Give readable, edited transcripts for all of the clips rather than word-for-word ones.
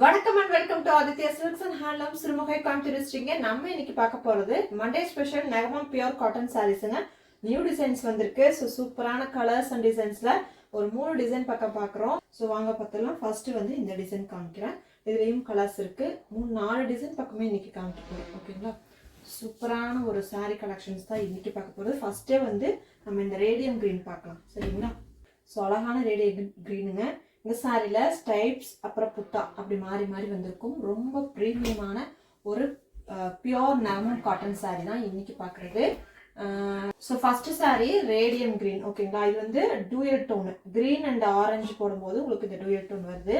வணக்கம் and welcome to Aditya silks and handlooms Sirumugai Coimbatore. நம்ம இன்னைக்கு பார்க்க போறது Monday special Negamam pure cotton சாரீஸ்ங்க. நியூ டிசைன்ஸ் வந்திருக்கு. ஸோ சூப்பரான கலர்ஸ் அண்ட் டிசைன்ஸ்ல ஒரு 3 டிசைன் பக்கம் பார்க்குறோம். ஸோ வாங்க பார்த்துலாம். ஃபர்ஸ்ட் வந்து இந்த டிசைன் காமிக்கிறேன். இதுலேயும் கலர்ஸ் இருக்கு. 4 டிசைன் பக்கமே இன்னைக்கு காமிக்க போகிறோம். ஓகேங்களா, சூப்பரான ஒரு சாரீ கலெக்ஷன்ஸ் தான் இன்னைக்கு பார்க்க போகிறது. ஃபர்ஸ்டே வந்து நம்ம இந்த ரேடியம் கிரீன் பார்க்கலாம். சரிங்களா, ஸோ அழகான ரேடியம் கிரீனுங்க. இந்த சாரியில ஸ்டைப்ஸ் அப்புறம் புட்டா அப்படி மாறி மாறி வந்திருக்கும். ரொம்ப ப்ரீமியமான ஒரு பியோர் நெகமம் காட்டன் சாரி தான் இன்னைக்கு பார்க்குறது. So first sorry radium green. ஓகேங்களா, இது வந்து dual tone. Green and orange போடும்போது உங்களுக்கு இந்த டூயல் டோன் வருது.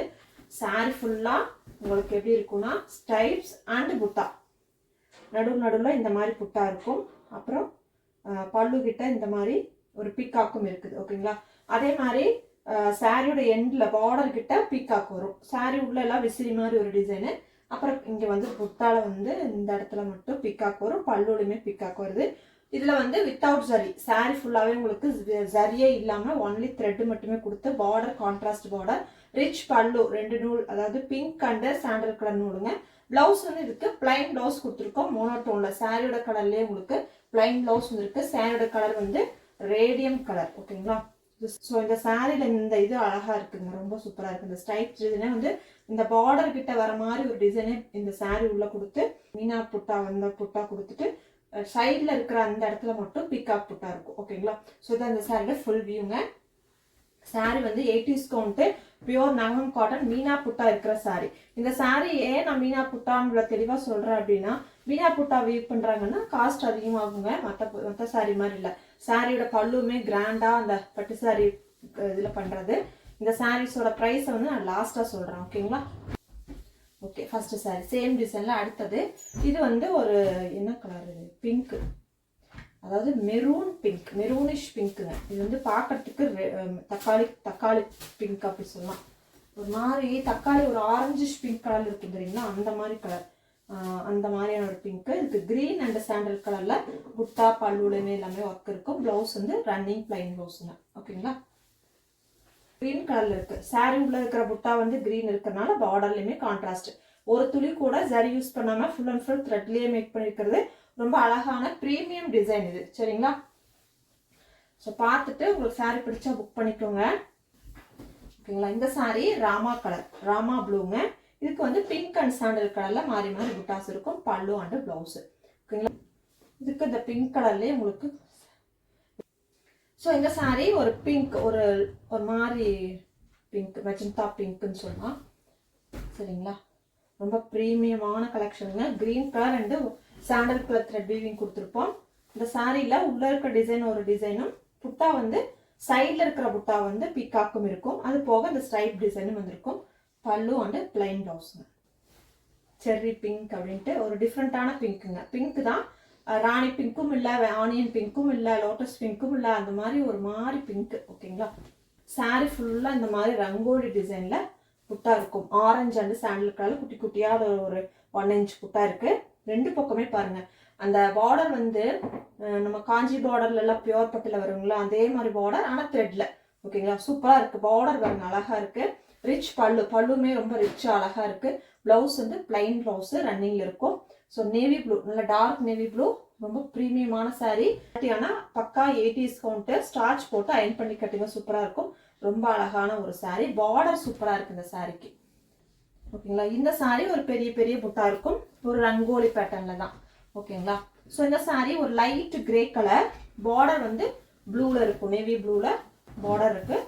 சாரி ஃபுல்லாக உங்களுக்கு எப்படி இருக்கும்னா ஸ்டைப்ஸ் அண்ட் புட்டா, நடுவில் இந்த மாதிரி புட்டா இருக்கும். அப்புறம் பல்லு கிட்ட இந்த மாதிரி ஒரு பிக்காக்கும் இருக்குது. ஓகேங்களா, அதே மாதிரி சாரியோட எண்டில் பார்டர் கிட்ட பீக்காக் வரும். சாரி உள்ள எல்லாம் விசிறி மாதிரி ஒரு டிசைனு. அப்புறம் இங்கே வந்து புட்டால வந்து இந்த இடத்துல மட்டும் பீக்காக் வரும். பல்லுலையுமே பீக்காக் வருது. இதில் வந்து வித்தவுட் ஜரி, சாரி ஃபுல்லாகவே உங்களுக்கு ஜரியே இல்லாமல் ஒன்லி த்ரெட் மட்டுமே கொடுத்து பார்டர் கான்ட்ராஸ்ட் பார்டர், ரிச் பல்லு, 2 நூல், அதாவது பிங்க் அண்ட் சாண்டல் கலர் நூலுங்க. பிளவுஸ் வந்து இதுக்கு பிளைன் பிளவுஸ் கொடுத்துருக்கோம். மோனோட்டோன்ல சாரியோட கலர்லேயே உங்களுக்கு பிளைன் பிளவுஸ் வந்துருக்கு. சாரியோட கலர் வந்து ரேடியம் கலர். ஓகேங்களா, ஸோ இந்த சாரியில் இந்த இது அழகாக இருக்குங்க, ரொம்ப சூப்பராக இருக்குது. இந்த ஸ்டைப் டிசைனே வந்து இந்த பார்டர் கிட்ட வர மாதிரி ஒரு டிசைனே இந்த சாரி உள்ள கொடுத்து மீனா புட்டா வந்த புட்டா கொடுத்துட்டு சைடில் இருக்கிற அந்த இடத்துல மட்டும் பிக்காக் புட்டா இருக்கும். ஓகேங்களா, ஸோ இதான் இந்த சாரியோட ஃபுல் வியூங்க. சாரி வந்து 80s count, pure Negamam cotton, Meena புட்டா இருக்கிற சாரி. இந்த சாரி ஏன் நான் மீனா புட்டான்னு தெளிவாக சொல்கிறேன் அப்படின்னா, மீனா புட்டா வீவ் பண்ணுறாங்கன்னா காஸ்ட் அதிகமாகுங்க. மற்ற சாரி மாதிரி இல்லை. சாரியோட பல்லுமே கிராண்டாக அந்த பட்டு சாரி இதில் பண்ணுறது. இந்த சாரீஸோட ப்ரைஸை வந்து நான் லாஸ்ட்டாக சொல்கிறேன். ஓகேங்களா, ஓகே. ஃபர்ஸ்ட் சாரி சேம் டிசைனில். அடுத்தது இது வந்து ஒரு என்ன கலர், இது பிங்க்கு, அதாவது மெரூன் பிங்க், மெரூனிஷ் பிங்க்குங்க. இது வந்து பார்க்கறதுக்கு தக்காளி பிங்க் அப்படி சொல்லலாம். ஒரு மாதிரி தக்காளி ஒரு ஆரஞ்சிஷ் பிங்க் கலர் இருக்கும் தெரியுங்களா, அந்த மாதிரி கலர், அந்த மாதிரியான ஒரு பிங்க்கு. இதுக்கு கிரீன் அண்ட் சாண்டல் கலர்ல புட்டா பல்லுலையுமே எல்லாமே ஒர்க் இருக்கும். பிளவுஸ் வந்து ரன்னிங் பிளைன் பிளவுஸுங்க. ஓகேங்களா, கிரீன் கலர்ல இருக்கு. சாரி உள்ள இருக்கிற புட்டா வந்து கிரீன் இருக்கிறதுனால பார்டர்லயுமே கான்ட்ராஸ்ட். ஒரு துளி கூட ஜரி யூஸ் பண்ணாம ஃபுல் அண்ட் ஃபுல் த்ரெட்லயே மேக் பண்ணிருக்கிறது. ரொம்ப அழகான ப்ரீமியம் டிசைன் இது. சரிங்களா, ஸோ பார்த்துட்டு உங்களுக்கு சாரி பிடிச்சா புக் பண்ணிக்கோங்க. ஓகேங்களா, இந்த சாரி ராமா கலர், ராமா ப்ளூங்க. இதுக்கு வந்து பிங்க் அண்ட் சாண்டல் கலர்ல மாறி மாறி புட்டாஸ் இருக்கும். பல்லு அண்ட் பிளவுஸ். ஓகேங்களா, இதுக்கு இந்த பிங்க் கலர்லயே உங்களுக்கு. ஸோ இந்த சாரி ஒரு பிங்க், ஒரு மாதிரி பிங்க், மெஜந்தா பிங்க்னு சொல்லலாம். சரிங்களா, ரொம்ப ப்ரீமியமான கலெக்ஷனுங்க. Green colour and sandal colour thread weaving கொடுத்துருப்போம். இந்த சாரியில உள்ள இருக்க டிசைன் ஒரு டிசைனும், புட்டா வந்து சைட்ல இருக்கிற புட்டா வந்து பீக்காக்கும் இருக்கும். அது போக இந்த ஸ்ட்ரைப் டிசைனும் வந்திருக்கும். பல்லு அண்டு பிளைன் பிளவுஸுங்க. செர்ரி பிங்க் அப்படின்ட்டு ஒரு டிஃப்ரெண்டான பிங்க்குங்க. பிங்க் தான், ராணி பிங்க்கும் இல்லை, ஆனியன் பிங்க்கும் இல்லை, லோட்டஸ் பிங்க்கும் இல்லை, அந்த மாதிரி ஒரு மாதிரி பிங்க். ஓகேங்களா, சாரி ஃபுல்லாக இந்த மாதிரி ரங்கோலி டிசைன்ல புட்டா இருக்கும். ஆரஞ்சு அண்ட் சாண்டல் கலர் குட்டி குட்டியாக ஒரு 1 இன்ச் புட்டா இருக்கு. 2 பக்கமே பாருங்க. அந்த பார்டர் வந்து நம்ம காஞ்சி பார்டர்ல எல்லாம் பியோர் பட்டுல வருங்களா, அதே மாதிரி பார்டர், ஆனால் த்ரெட்ல. ஓகேங்களா, சூப்பரா இருக்கு. பார்டர் பாருங்க, அழகா இருக்கு. ரிச் பல்லு, பல்லுமே ரொம்ப ரிச்சா அழகா இருக்கு. பிளவுஸ் வந்து பிளைன் பிளவுஸ் ரன்னிங்ல இருக்கும். ஸோ நேவி ப்ளூ, நல்ல டார்க் நேவி ப்ளூ, ரொம்ப ப்ரீமியமான சாரி. ஆனால் பக்கா 80s கவுண்டர், ஸ்டார்ச் போட்டு அயன் பண்ணி கட்டுங்க, சூப்பரா இருக்கும். ரொம்ப அழகான ஒரு சாரி. பார்டர் சூப்பரா இருக்கு இந்த சாரிக்கு. ஓகேங்களா, இந்த சாரி ஒரு பெரிய பெரிய புட்டா இருக்கும். ஒரு ரங்கோலி பேட்டர்ன்ல தான். ஓகேங்களா, ஸோ இந்த சாரி ஒரு லைட் கிரே கலர், பார்டர் வந்து ப்ளூல இருக்கும், நேவி ப்ளூல பார்டர் இருக்கு.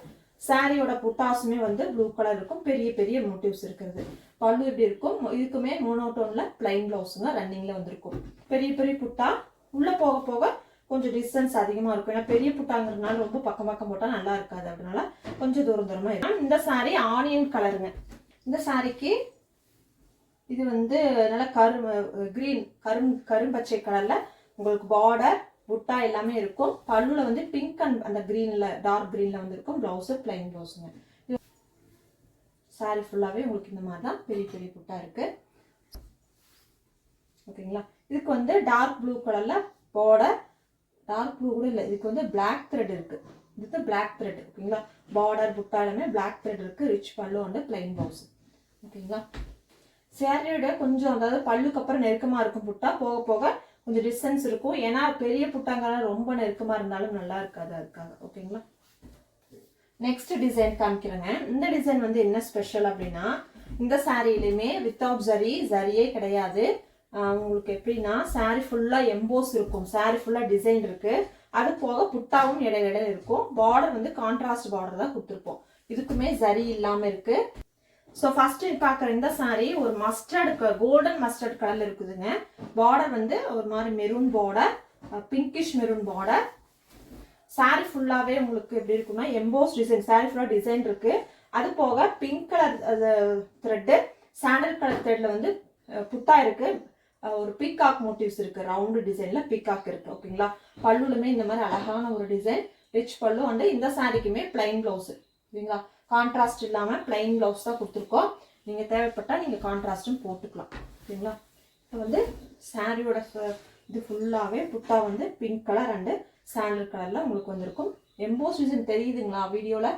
சாரியோட புட்டாஸுமே வந்து ப்ளூ கலர் இருக்கும். பெரிய பெரிய மோட்டிவ்ஸ் இருக்கிறது. பல்லு எப்படி இருக்கும், இதுக்குமே மோனோட்டோன்ல பிளைன் பிளவுஸுங்க ரன்னிங்ல வந்திருக்கும். பெரிய பெரிய புட்டா உள்ள போக போக கொஞ்சம் டிஸ்டன்ஸ் அதிகமா இருக்கும். ஏன்னா பெரிய புட்டாங்கிறதுனால ரொம்ப பக்கம் பக்கம் போட்டா நல்லா இருக்காது, அதனால கொஞ்சம் தூரம் தூரமா இருக்கும். இந்த சாரி ஆனியன் கலருங்க. இந்த சாரிக்கு இது வந்து நல்ல கிரீன் கரும்பச்சை கலர்ல உங்களுக்கு பார்டர் புட்டா எல்லாமே இருக்கும். பல்லுல வந்து பிங்க் அண்ட் அந்த கிரீன்ல டார்க் கிரீன்ல வந்து இருக்கும். Blouse plain பிளவுஸுங்க. சாரி ஃபுல்லாவே உங்களுக்கு இந்த மாதிரி தான் பெரிய பெரிய புட்டா இருக்கு. ஓகேங்களா, இதுக்கு வந்து டார்க் ப்ளூ கலர்ல பார்டர், டார்க் ப்ளூ கூட இல்லை, இதுக்கு வந்து பிளாக் த்ரெட் இருக்கு. இதுக்கு பிளாக் த்ரெட். ஓகேங்களா, பார்டர் புட்டா எல்லாமே பிளாக் த்ரெட் இருக்கு. ரிச் பல்லு அண்ட் பிளைன் பிளவுஸ். ஓகேங்களா, சேரீயோட கொஞ்சம் அதாவது பல்லுக்கு அப்புறம் நெருக்கமாக இருக்கும் புட்டா, போக போக கொஞ்சம் டிஸ்டன்ஸ் இருக்கும். ஏன்னா பெரிய புட்டாங்கெல்லாம் ரொம்ப நெருக்கமாக இருந்தாலும் நல்லா இருக்காது, அதுக்காக. ஓகேங்களா. நெக்ஸ்ட் டிசைன் காமிக்கிறேங்க. இந்த டிசைன் வந்து என்ன ஸ்பெஷல் அப்படின்னா, இந்த சாரியிலுமே வித்தவுட் ஜரியே கிடையாது. உங்களுக்கு எப்படின்னா சாரி ஃபுல்லா எம்போஸ் இருக்கும், சாரி ஃபுல்லா டிசைன் இருக்கு, அது போக புட்டாவும் இடையில இருக்கும். பார்டர் வந்து கான்ட்ராஸ்ட் பார்டர் தான் கொடுத்துருப்போம், இதுக்குமே ஜரி இல்லாம இருக்கு. ஸோ ஃபர்ஸ்ட் பார்க்குற இந்த சாரி ஒரு மஸ்டர்ட் கோல்டன் மஸ்டர்ட் கலர்ல இருக்குதுங்க. பார்டர் வந்து ஒரு மாதிரி maroon border, pinkish maroon border. Sari ஃபுல்லாவே உங்களுக்கு எப்படி இருக்குன்னா எம்போஸ் டிசைன், சாரி ஃபுல்லா டிசைன் இருக்கு. அது போக pink colour thread, sandal colour த்ரெட்ல வந்து புட்டா இருக்கு. ஒரு பீகாக் மோட்டிவ்ஸ் இருக்கு, ரவுண்டு டிசைன்ல பீகாக் இருக்கு. ஓகேங்களா. பல்லுலுமே இந்த மாதிரி அழகான ஒரு டிசைன், ரிச் பல்லு. வந்து இந்த சாரிக்குமே பிளைன் பிளவுஸ். ஓகேங்களா. கான்ட்ராஸ்ட் இல்லாம பிளைன் பிளவுஸ் தான் கொடுத்துருக்கோம். நீங்க தேவைப்பட்டா நீங்க கான்ட்ராஸ்டும் போட்டுக்கலாம். ஓகேங்களா. இப்போ வந்து சாரியோட இது ஃபுல்லாவே புட்டா வந்து பிங்க் கலர் அண்ட் சாண்டல் கலர்ல உங்களுக்கு வந்திருக்கும். எம்போஸ் டிசைன் தெரியுதுங்களா வீடியோல?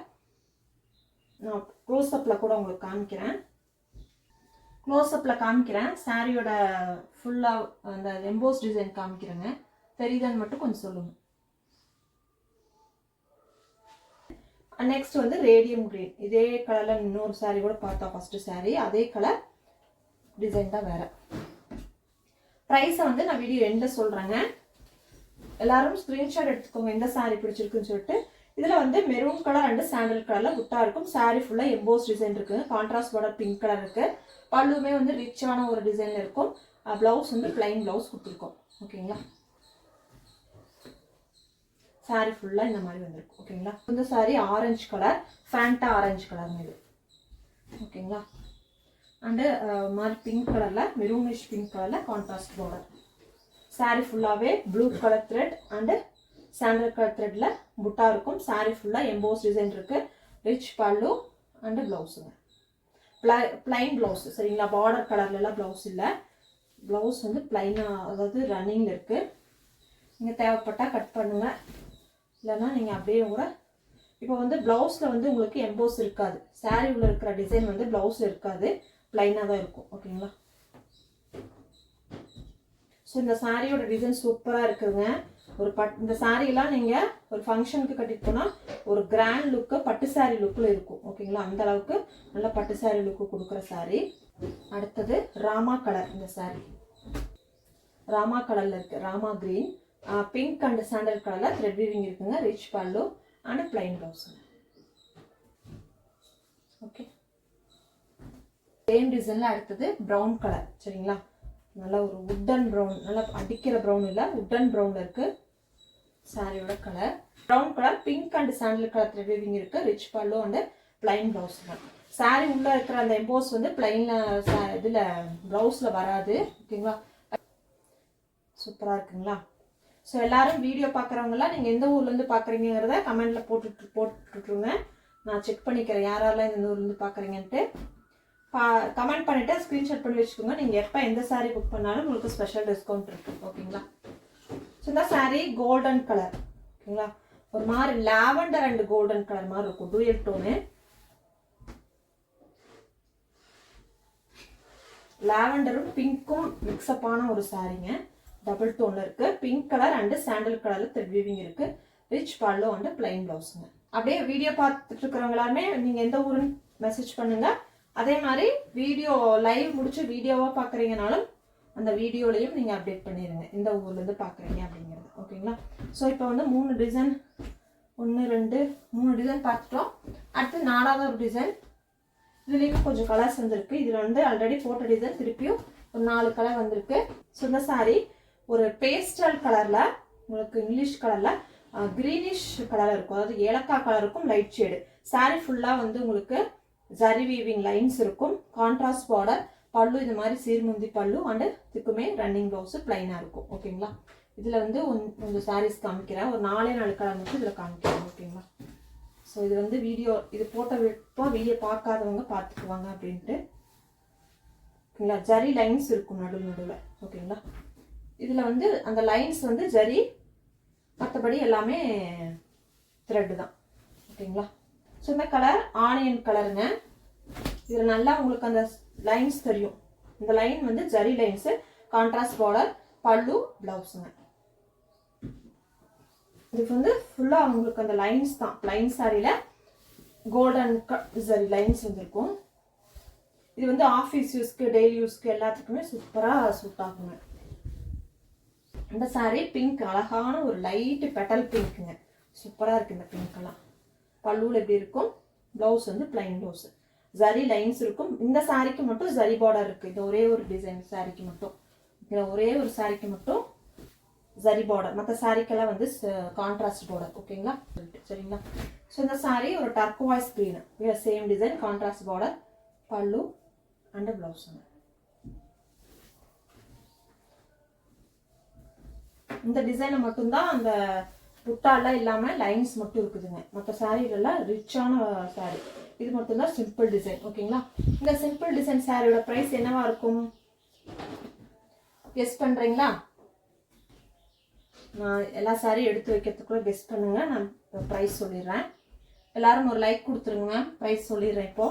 நான் க்ளோஸ் அப்ல கூட உங்களுக்கு காமிக்கிறேன். க்ளோஸ்அப்பில் காமிக்கிறேன். சாரியோட ஃபுல்லாக அந்த எம்போஸ் டிசைன் காமிக்கிறேங்க, தெரியுதான்னு மட்டும் கொஞ்சம் சொல்லுங்கள். நெக்ஸ்ட் வந்து ரேடியம் கிரீன், இதே கலரில் இன்னொரு சாரி கூட பார்த்தா, ஃபஸ்ட்டு சாரி அதே கலர், டிசைன் தான் வேறு. ப்ரைஸை வந்து நான் வீடியோ எண்டில் சொல்கிறேங்க. எல்லாரும் ஸ்க்ரீன்ஷாட் எடுத்துக்கோங்க எந்த சாரி பிடிச்சிருக்குன்னு சொல்லிட்டு. இதில் வந்து மெரூன் கலர் அண்ட் சாண்டல் கலரில் புட்டா இருக்கும். சாரி ஃபுல்லாக எம்போஸ் டிசைன் இருக்குது. கான்ட்ராஸ்ட் பார்டர் பிங்க் கலர் இருக்குது. பல்லுமே வந்து ரிச்சான ஒரு டிசைனில் இருக்கும். ப்ளவுஸ் வந்து பிளைன் ப்ளவுஸ் கொடுத்துருக்கோம். ஓகேங்களா. சாரி ஃபுல்லாக இந்த மாதிரி வந்துருக்கும். ஓகேங்களா. இந்த sari orange colour, Fanta orange colour இது. ஓகேங்களா. அண்டு மாதிரி பிங்க் கலரில், மெரூனிஷ் பிங்க் கலரில் கான்ட்ராஸ்ட் பார்டர். சாரி ஃபுல்லாகவே blue colour thread and sandal colour த்ரெட்ல புட்டா இருக்கும். சாரி ஃபுல்லாக எம்போஸ் டிசைன் இருக்கு. ரிச் பல்லு அண்டு பிளவுஸுங்க, பிளைன் பிளவுஸ். சரிங்களா. பார்டர் கலர்ல எல்லாம் பிளவுஸ் இல்லை, பிளவுஸ் வந்து பிளைனா, அதாவது ரன்னிங்ல இருக்கு. நீங்க தேவைப்பட்டா கட் பண்ணுங்க, இல்லைன்னா நீங்க அப்படியே கூட. இப்போ வந்து பிளவுஸ்ல வந்து உங்களுக்கு எம்போஸ் இருக்காது, சாரி உள்ள இருக்கிற டிசைன் வந்து பிளவுஸ்ல இருக்காது, பிளைனா தான் இருக்கும். ஓகேங்களா. ஸோ இந்த சாரியோட டிசைன் சூப்பராக இருக்குங்க. ஒரு இந்த சாரியெல்லாம் நீங்கள் ஒரு ஃபங்க்ஷனுக்கு கட்டிட்டு போனால் ஒரு கிராண்ட் லுக்கு, பட்டு சாரி லுக்கில் இருக்கும். ஓகேங்களா. அந்த அளவுக்கு நல்ல பட்டு சாரி லுக்கு கொடுக்குற சாரி. அடுத்தது ராமா கலர். இந்த சாரி ராமா கலரில் இருக்குது, Rama green, pink and sandal கலரில் த்ரெட் வீவிங் இருக்குங்க. ரிச் பல்லு அண்ட் பிளைன் ப்ளவுஸுங்க. ஓகே. சேம் டிசைனில் அடுத்தது ப்ரௌன் கலர். சரிங்களா. நல்லா ஒரு உட்டன் ப்ரௌன், நல்லா அடிக்கிற ப்ரௌன் இல்லை, உட்டன் ப்ரௌன்ல இருக்கு சாரியோட colour. Brown colour, pink and sandal colour thread weaving இருக்கு. ரிச் பல்லு அண்ட் பிளைன் பிளவுஸ் தான். சாரி உள்ள இருக்கிற அந்த எம்போஸ் வந்து பிளைன்ல இதுல பிளவுஸ்ல வராது. ஓகேங்களா. சூப்பரா இருக்குங்களா. ஸோ எல்லாரும் வீடியோ பார்க்குறவங்களாம் நீங்கள் எந்த ஊர்லேருந்து பார்க்குறீங்கிறத கமெண்ட்ல போட்டுட்ருங்க. நான் செக் பண்ணிக்கிறேன் யாரெல்லாம் இந்த ஊர்லேருந்து பார்க்குறீங்கன்ட்டு. கமெண்ட் பண்ணிட்டு ஸ்க்ரீன்ஷாட் பண்ணி வச்சுக்கோங்க. நீங்கள் எப்போ எந்த சாரீ புக் பண்ணாலும் உங்களுக்கு ஸ்பெஷல் டிஸ்கவுண்ட் இருக்கு. ஓகேங்களா. ஸோ இந்த சாரீ கோல்டன் கலர். ஓகேங்களா. ஒரு மாதிரி லாவெண்டர் அண்ட் கோல்டன் கலர் மாதிரி இருக்கும், டூயல் டோனு. லாவெண்டரும் பிங்க்கும் மிக்ஸ்அப்பான ஒரு சாரீங்க. டபுள் டோன்ல இருக்கு. பிங்க் கலர் அண்ட் சாண்டல் கலர்ல த்ரெட் வீவிங் இருக்கு. ரிச் பல்லு அண்ட் பிளைன் பிளவுஸுங்க. அப்படியே வீடியோ பார்த்துட்டு இருக்கிறவங்க எல்லாருமே நீங்க எந்த ஊருன்னு மெசேஜ் பண்ணுங்க. அதே மாதிரி வீடியோ லைவ் முடிச்சு வீடியோவா பாக்குறீங்கனாலும் அந்த வீடியோலையும் நீங்க அப்டேட் பண்ணிடுங்க எந்த ஊர்ல இருந்து பாக்குறீங்க அப்படிங்கிறது. ஓகேங்களா. ஸோ இப்போ வந்து 3 டிசைன், 1 2 3 டிசைன் பார்த்துட்டோம். அடுத்து 4வது ஒரு டிசைன். இதுலேயும் கொஞ்சம் கலர்ஸ் வந்திருக்கு. இதில் வந்து ஆல்ரெடி போட்ட டிசைன் திருப்பியும் ஒரு 4 கலர் வந்திருக்கு. ஸோ இந்த சாரி ஒரு பேஸ்டல் கலர்ல, உங்களுக்கு இங்கிலீஷ் கலர்ல கிரீனிஷ் கலர் இருக்கும், அதாவது ஏலக்காய் கலர் இருக்கும், லைட் ஷேடு. சாரி ஃபுல்லா வந்து உங்களுக்கு ஜரி வீவிங் லைன்ஸ் இருக்கும். கான்ட்ராஸ்ட் பார்டர், பல்லு இந்த மாதிரி சீர்முந்தி பல்லு அண்ட் இதுக்குமே ரன்னிங் ப்ளவுஸ் பிளைனா இருக்கும். ஓகேங்களா. இதுல வந்து கொஞ்சம் சாரீஸ் காமிக்கிறேன், ஒரு 4 கலர் மட்டும் இதுல காமிக்கிறேன். ஓகேங்களா. ஸோ இது வந்து வீடியோ, இது போட்ட வீடியோ பார்க்காதவங்க பார்த்துக்குவாங்க அப்படின்ட்டு. ஓகேங்களா. ஜரி லைன்ஸ் இருக்கும் நடுவில். ஓகேங்களா. இதுல வந்து அந்த லைன்ஸ் வந்து ஜரி, மற்றபடி எல்லாமே த்ரெட் தான். ஓகேங்களா. ஸோ இந்த கலர் ஆனியன் கலருங்க. இதில் நல்லா உங்களுக்கு அந்த லைன்ஸ் தெரியும். இந்த லைன் வந்து ஜரி லைன்ஸ், கான்ட்ராஸ்ட் பார்டர், பல்லு, பிளவுஸுங்க. இதுக்கு வந்து ஃபுல்லா உங்களுக்கு அந்த லைன்ஸ் தான். லைன் சாரியில கோல்டன் ஜரி லைன்ஸ் வந்துருக்கும். இது வந்து ஆஃபீஸ் யூஸ்க்கு, டெய்லி யூஸ்க்கு எல்லாத்துக்குமே சூப்பரா சூட் ஆகுங்க. இந்த சாரி பிங்க், அழகான ஒரு லைட் பெட்டல் பிங்க்குங்க. சூப்பரா இருக்கு இந்த பிங்க் எல்லாம். பல்லுல எப்படி இருக்கும், பிளவுஸ் வந்து பிளைன் பிளவுஸ், ஜரி லைன்ஸ் இருக்கும். இந்த சாரிக்கு மட்டும் ஜரி பார்டர் இருக்கு. இந்த ஒரே ஒரு டிசைன் சாரிக்கு மட்டும், இந்த ஒரே ஒரு சாரிக்கு மட்டும் ஜரி பார்டர், மற்ற சாரிக்கெல்லாம் வந்து கான்ட்ராஸ்ட் பார்டர். ஓகேங்களா, சரிங்களா. ஸோ இந்த சாரி ஒரு turquoise green, same design, contrast border, பல்லு அண்ட் பிளவுஸுங்க. இந்த டிசைனை மட்டும்தான் அந்த புட்டால இல்லாம லைன்ஸ் மட்டும் இருக்குதுங்க. மற்ற சாரீலாம் ரிச்சான சாரி. இது மட்டும்தான் சிம்பிள் டிசைன். ஓகேங்களா. இந்த சிம்பிள் டிசைன் சாரியோட பிரைஸ் என்னவா இருக்கும் கெஸ் பண்றீங்களா? நான் எல்லா சாரியும் எடுத்து வைக்கிறதுக்குள்ள கெஸ் பண்ணுங்க. நான் ப்ரைஸ் சொல்லிடுறேன். எல்லாரும் ஒரு லைக் கொடுத்துருங்க. ப்ரைஸ் சொல்லிடுறேன். இப்போ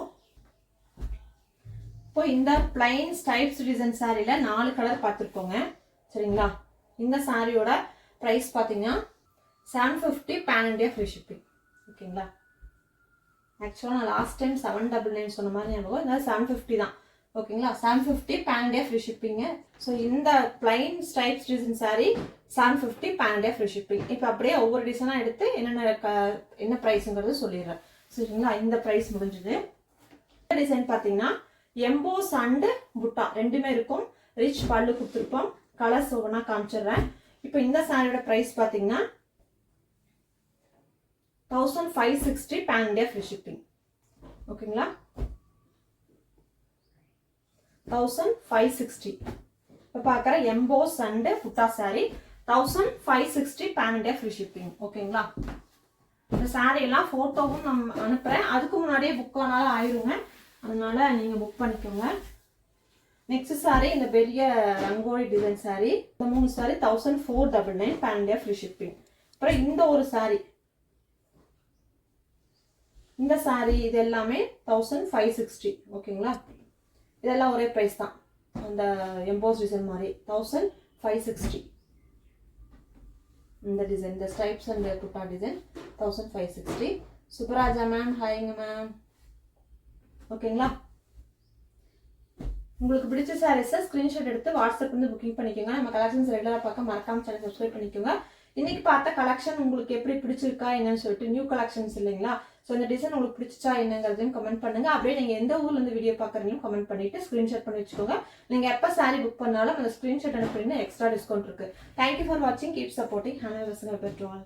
இந்த பிளைன் ஸ்டைப்ஸ் டிசைன் சாரியில 4 கலர் பார்த்துருக்கோங்க. சரிங்களா. இந்த சாரியோட ப்ரைஸ் பார்த்தீங்கன்னா 750 பேன் இண்டியா ஃப்ரீ ஷிப்பிங். ஓகேங்களா. ஆக்சுவலாக நான் லாஸ்ட் டைம் 799 சொன்ன மாதிரி ஞாபகம். இந்த 750 தான். ஓகேங்களா. 750 பேன் இண்டியா ஃப்ரீ ஷிப்பிங்க. ஸோ இந்த plain stripes design sari 750 pan India free shipping. இப்போ அப்படியே ஒவ்வொரு டிசைனாக எடுத்து என்ன ப்ரைஸுங்கிறது சொல்லிடுறேன். சரிங்களா. இந்த ப்ரைஸ் முடிஞ்சுது. இந்த டிசைன் பார்த்தீங்கன்னா எம்போஸ் அண்டு புட்டா ரெண்டுமே இருக்கும். ரிச் பல்லு கொடுத்துருப்போம். கலர்ஸ் ஒவ்வொன்றா காமிச்சிடுறேன். இப்போ இந்த சாரியோட ப்ரைஸ் பார்த்தீங்கன்னா 1560 பேன் இண்டியா ஃப்ரீ ஷிப்பிங். ஓகேங்களா. 1560. இப்போ பார்க்குற emboss and butta sari 1560 pan India free shipping. ஓகேங்களா. இந்த சாரி எல்லாம் ஃபோட்டோவும் நம்ம அனுப்புகிறேன். அதுக்கு முன்னாடியே புக் ஆனாலும் ஆயிருங்க. அதனால நீங்கள் புக் பண்ணிக்கோங்க. நெக்ஸ்ட் சாரி இந்த பெரிய ரங்கோலி டிசைன் சாரி. இந்த 3 sari 1499 pan India free shipping. அப்புறம் இந்த ஒரு சாரி, இந்த சாரி இது எல்லாமே 1560. ஓகேங்களா. இதெல்லாம் ஒரே ப்ரைஸ் தான். அந்த எம்போஸ் டிசைன் மாதிரி 1560. இந்த டிசைன், இந்த ஸ்ட்ரைப்ஸ் அண்ட் புட்டா டிசைன் 1560. சுப்பராஜா மேம், ஹாய்ங்க மேம். ஓகேங்களா. உங்களுக்கு பிடிச்ச சாரீஸை ஸ்கிரீன்ஷாட் எடுத்து வாட்ஸ்அப் வந்து புக்கிங் பண்ணிக்கோங்க. நம்ம கலெக்ஷன்ஸ் ரெகுலராக பார்க்க மறக்காம சேனல் சப்ஸ்கிரைப் பண்ணிக்கோங்க. இன்னைக்கு பார்த்த கலெக்ஷன் உங்களுக்கு எப்படி பிடிச்சிருக்கா என்னன்னு சொல்லிட்டு நியூ கலெக்ஷன்ஸ் இல்லைங்களா. ஸோ இந்த டிசைன் உங்களுக்கு பிடிச்சா என்னங்கிறதையும் கமெண்ட் பண்ணுங்க. அப்படியே நீங்கள் எந்த ஊர்ல இருந்து வீடியோ பார்க்குறீங்களும் கமெண்ட் பண்ணிட்டு ஸ்கிரீன்ஷாட் பண்ணி வச்சுக்கோங்க. நீங்கள் எப்போ சாரி புக் பண்ணாலும் அந்த ஸ்கிரீன்ஷாட் அனுப்புறீங்கன்னா எக்ஸ்ட்ரா டிஸ்கவுண்ட் இருக்கு. தேங்க்யூ ஃபார் வாட்சிங். Keep supporting. Hand petrol.